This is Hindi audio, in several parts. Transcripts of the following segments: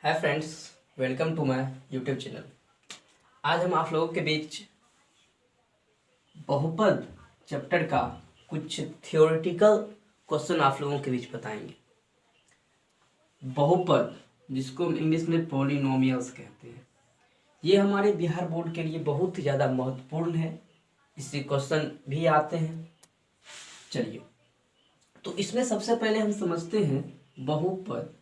Hi friends, welcome to my YouTube channel. आज हम आप लोगों के बीच बहुपद चैप्टर का कुछ थियोरेटिकल क्वेश्चन आप लोगों के बीच बताएंगे। बहुपद, जिसको हम इंग्लिश में पॉलिनोमियल्स कहते हैं, ये हमारे बिहार बोर्ड के लिए बहुत ही ज़्यादा महत्वपूर्ण है। इससे क्वेश्चन भी आते हैं। चलिए, तो इसमें सबसे पहले हम समझते हैं बहुपद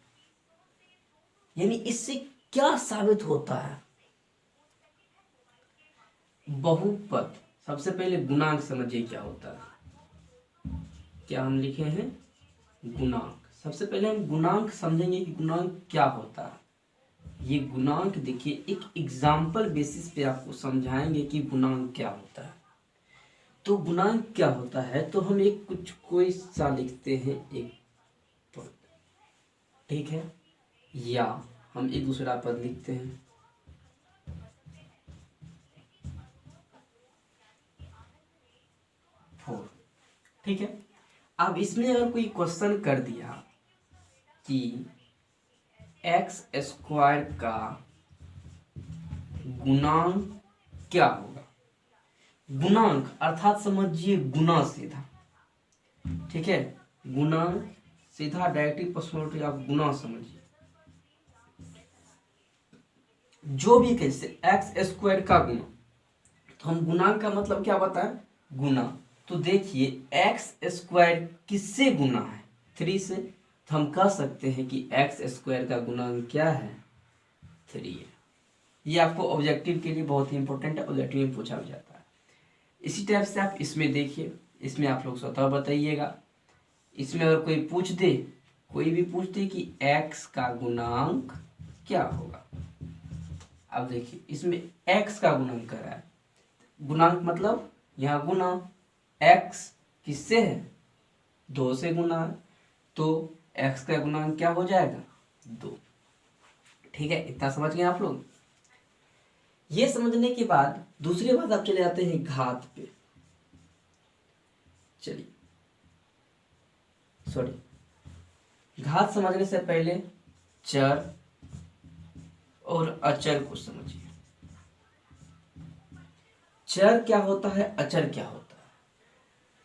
यानी इससे क्या साबित होता है। बहुपद, सबसे पहले गुणांक समझिए क्या होता है। क्या हम लिखे हैं? गुणांक। सबसे पहले हम गुणांक समझेंगे कि गुणांक क्या होता है। ये गुणांक देखिए, एक एग्जाम्पल बेसिस पे आपको समझाएंगे कि गुणांक क्या होता है। तो गुणांक क्या होता है, तो हम एक कोई सा लिखते हैं एक पद, ठीक है, या हम एक दूसरा पद लिखते हैं। फोर, ठीक है। अब इसमें अगर कोई क्वेश्चन कर दिया कि एक्स स्क्वायर का गुणांक क्या होगा। गुणांक अर्थात समझिए गुना सीधा, ठीक है। गुणांक सीधा डायरेक्टली पर्सनलिटी, आप गुना समझिए। जो भी कैसे एक्स स्क्वायर का गुना, तो हम गुणांक का मतलब क्या बताएं? गुना। तो देखिए, एक्स स्क्वायर किससे गुना है? 3 से। तो हम कह सकते हैं कि एक्स स्क्वायर का गुणांक क्या है? 3 है। ये आपको ऑब्जेक्टिव के लिए बहुत ही इंपॉर्टेंट है, ऑब्जेक्टिव में पूछा भी जाता है। इसी टाइप से आप इसमें देखिए, इसमें आप लोग स्वतः बताइएगा। इसमें अगर कोई पूछ दे, कोई भी पूछ दे कि एक्स का गुणांक क्या होगा। अब देखिए, इसमें एक्स का गुणांक कर रहा है। गुणांक मतलब यहाँ गुना, एक्स किससे है? 2 से गुना है, तो एक्स का गुणांक क्या हो जाएगा? 2। ठीक है, इतना समझ गए आप लोग। ये समझने के बाद दूसरी बात आप चले जाते हैं घात पे। चलिए, सॉरी, घात समझने से पहले चर और अचर को समझिए। चर क्या होता है, अचर क्या होता है।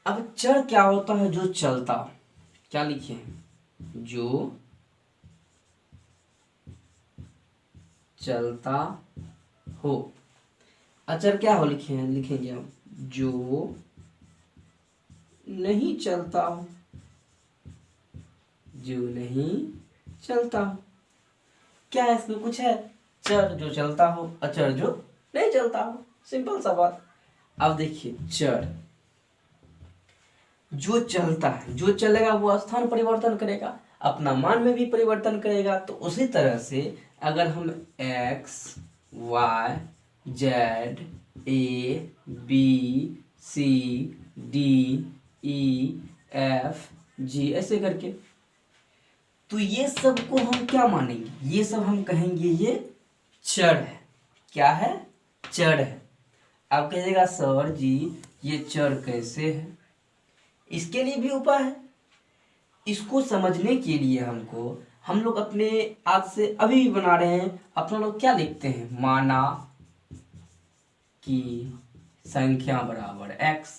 अब चर क्या होता है? जो चलता, क्या लिखे हैं? जो चलता हो। अचर क्या हो लिखे हैं? लिखेंगे हम जो नहीं चलता हो। जो नहीं चलता हो, क्या है इसमें? कुछ है? चर जो चलता हो, अचर जो नहीं चलता हो। सिंपल सा बात। अब देखिए, चर जो चलता है, जो चलेगा वो स्थान परिवर्तन करेगा, अपना मान में भी परिवर्तन करेगा। तो उसी तरह से अगर हम X Y Z A B C D E F G ऐसे करके, तो ये सब को हम क्या मानेंगे? ये सब हम कहेंगे ये चर है। क्या है? चर है। आप कहिएगा सर जी ये चर कैसे है? इसके लिए भी उपाय है। इसको समझने के लिए हम लोग अपने आज से अभी भी बना रहे हैं, अपना लोग क्या लिखते हैं? माना कि संख्या बराबर x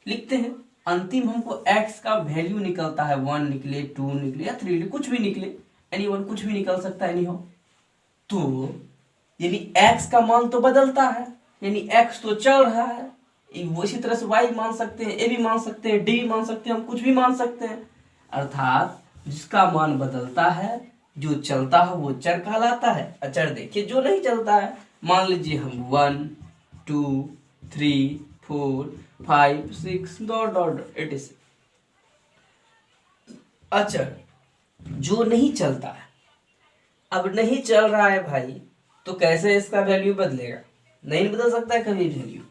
लिखते हैं। अंतिम हमको x का वैल्यू निकलता है, 1 निकले, 2 निकले या 3 निकले, कुछ भी निकले, एनीवन, कुछ भी निकल सकता है, नहीं हो। तो यानी x का मान तो बदलता है, यानी x तो चल रहा है। वो इसी तरह से y मान सकते हैं, a भी मान सकते हैं, d भी मान सकते हैं, हम कुछ भी मान सकते हैं। अर्थात जिसका मान बदलता है, जो चलता है, वो चर कहलाता है। अचर देखिए जो नहीं चलता है, मान लीजिए हम 1 2 3 4 5 6 डॉट डॉट 86। अचर जो नहीं चलता है, अब नहीं चल रहा है भाई, तो कैसे इसका वैल्यू बदलेगा? नहीं बदल सकता है कभी वैल्यू।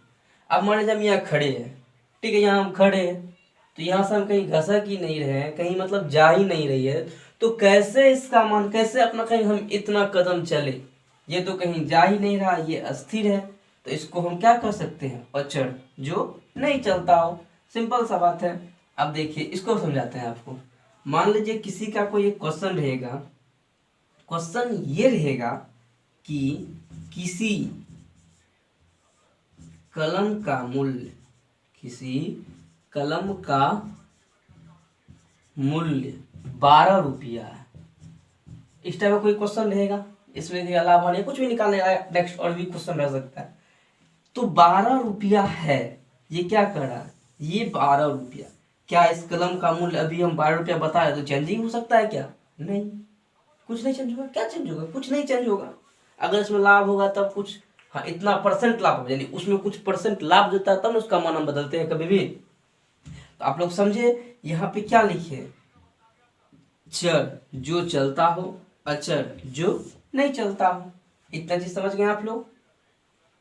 अब मान लीजिए हम यहाँ खड़े हैं, ठीक है, यहाँ हम खड़े हैं, तो यहाँ से हम कहीं घसक ही नहीं रहे हैं, कहीं मतलब जा ही नहीं रही है, तो कैसे इसका मान, कैसे अपना कहीं हम इतना कदम चले? ये तो कहीं जा ही नहीं रहा, ये अस्थिर है। तो इसको हम क्या कर सकते हैं? अचर जो नहीं चलता हो। सिंपल सा बात है। अब देखिए, इसको समझाते हैं आपको। मान लीजिए किसी का कोई एक क्वेश्चन रहेगा क्वेश्चन ये रहेगा कि किसी कलम का मूल्य, किसी कलम का मूल्य 12 रुपया है। इस टाइप का कोई क्वेश्चन रहेगा, इसमें के अलावा नहीं कुछ भी निकालने का, नेक्स्ट और भी क्वेश्चन रह सकता है। तो 12 रुपया है, ये क्या कर रहा है, ये 12 रुपया, क्या इस कलम का मूल्य अभी हम 12 रुपया बता रहे तो चेंजिंग हो सकता है क्या? नहीं, कुछ नहीं चेंज होगा। क्या चेंज होगा? कुछ नहीं चेंज होगा। अगर इसमें लाभ होगा तब कुछ, हाँ इतना परसेंट लाभ होगा, यानी उसमें कुछ परसेंट लाभ देता है तब ना उसका मान हम बदलते हैं कभी भी। तो आप लोग समझे, यहाँ पे क्या लिखे, चर जो चलता हो, अचर जो नहीं चलता हो। इतना चीज समझ गए आप लोग?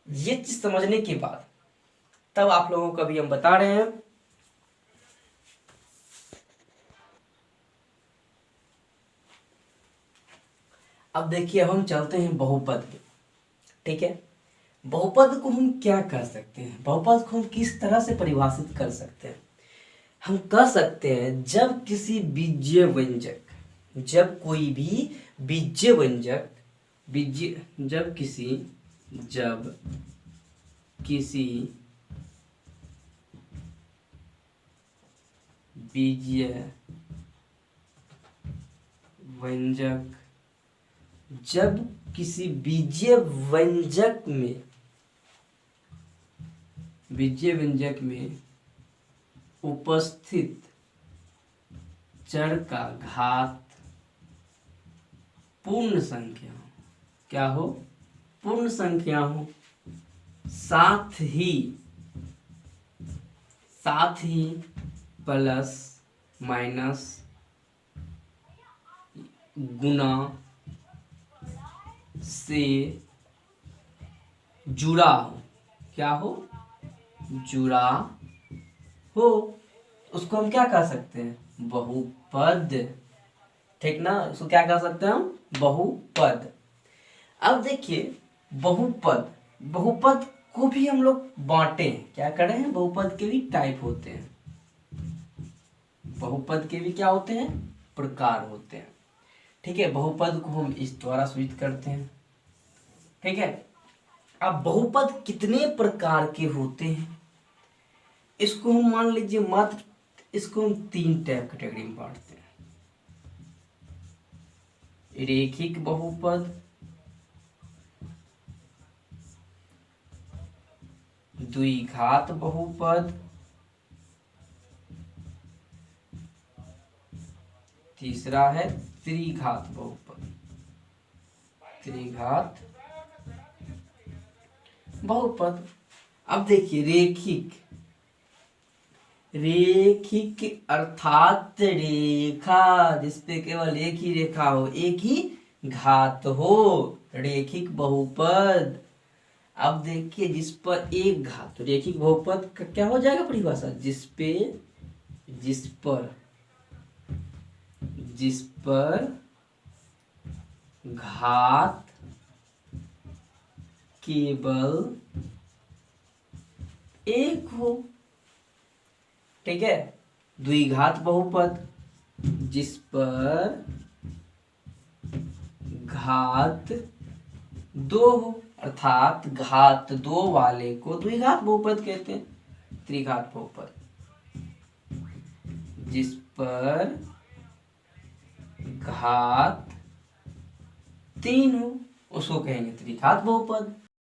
ये चीज समझने के बाद तब आप लोगों को अभी हम बता रहे हैं, अब देखिए अब हम चलते हैं बहुपद पे। ठीक है, बहुपद को हम क्या कर सकते हैं, बहुपद को हम किस तरह से परिभाषित कर सकते हैं? हम कह सकते हैं जब किसी बीजीय व्यंजक, जब कोई भी बीजीय व्यंजक, जब किसी बीजीय व्यंजक, जब किसी बीजीय व्यंजक में उपस्थित चर का घात पूर्ण संख्या हो, क्या हो? पूर्ण संख्या हो, साथ ही प्लस माइनस गुना से जुड़ा हो, क्या हो? जुड़ा हो, उसको हम क्या कह सकते हैं? बहुपद। ठीक ना, उसको क्या कह सकते हैं हम? बहुपद। अब देखिए बहुपद को भी हम लोग बांटे, क्या कर रहे हैं, बहुपद के भी टाइप होते हैं, बहुपद के भी क्या होते हैं? प्रकार होते हैं। ठीक है, बहुपद को हम इस द्वारा सूचित करते हैं। ठीक है, अब बहुपद कितने प्रकार के होते हैं इसको हम मान लीजिए, मात्र इसको हम 3 टाइप कैटेगरी में बांटते हैं। रेखिक बहुपद, द्विघात बहुपद, तीसरा है त्रिघात बहुपद, त्रिघात बहुपद। अब देखिए रेखिक अर्थात रेखा जिसपे केवल एक ही रेखा हो, एक ही घात हो, रेखिक बहुपद। अब देखिए जिस पर एक घात, तो रेखिक बहुपद का क्या हो जाएगा परिभाषा? जिस पर घात केवल एक हो। ठीक है, द्विघात बहुपद, जिस पर घात 2 हो, अर्थात घात 2 वाले को द्विघात बहुपद कहते हैं। त्रिघात बहुपद, जिस पर घात 3 हो उसको कहेंगे त्रिघात बहुपद।